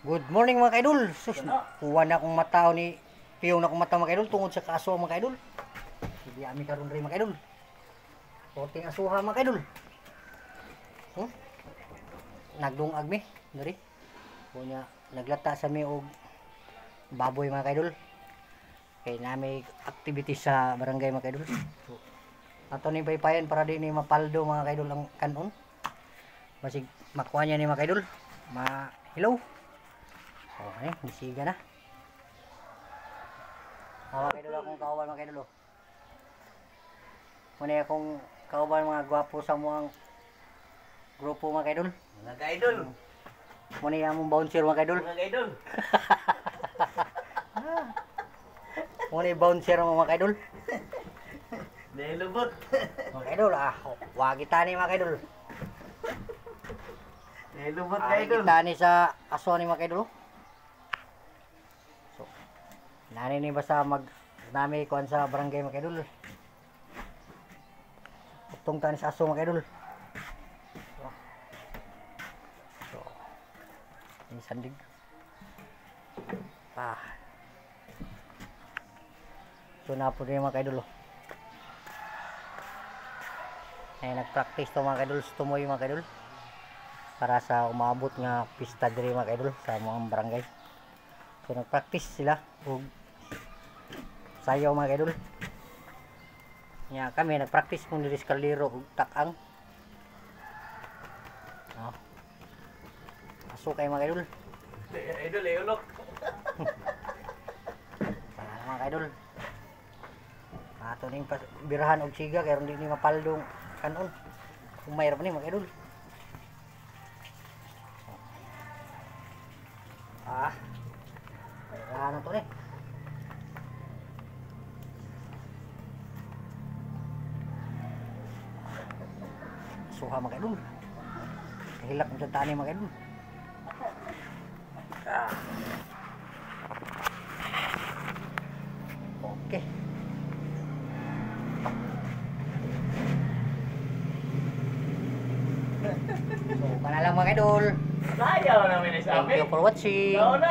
Good morning mga kaidol. Sus, kuha na akong mataw ni Piyong na akong mataw mga kaidol tungod sa kaaso mga kaidol. Hindi ami karon rin mga kaidol. Porting asuha mga kaidol. Nagdungag mi, dari. Kunya naglata sa mi og baboy mga kaidol. Kay na may activity sa barangay mga kaidol. So, ato ni paypayan para di ni mapaldo mga kaidol ang kanon. Basig makuha niya ni mga kaidol. Hello. Okay, nisiga na. Mga kaidol akong kauban mga kaidol. Muna akong kauban mga gwapo sa muang grupo mga kaidol. Mga kaidol. Muna yung among bouncer mga kaidol. Mga kaidol. Muna yung bouncer mga kaidol. Dahil lubot. Mga kaidol, wagi tani mga kaidol. Dahil lubot Wagi kaidol. tani sa aso ni mga kaidol. So, nani ni basta nami kuan sa barangay mga kaidol. Utong tani sa aso mga kaidol. So, ini sandig. So na po rin mga kaidol. Ay nagpractice to mga kaidol, tumoy mga kaidol. Para sa umabot nga pista diri mga kaidol sa mga barangay. So nagpractice sila og sayaw mga kaidol. Nya kami nagpractice kung diri sa kaliro og takang. Aso kay mga kaidol. Idol, ulok. Mga kaidol. Ato ning birahan og siga kay hindi ni mapaldong kanon. Kung mayroon ni mga kaidol. Birahan to ni. Suha mga kaidol. Kahilak ng tani mga kaidol. Okay. So, kana lang mga kaidol. Sayaw namin ni Thank Sabi. you for watching. Nauna,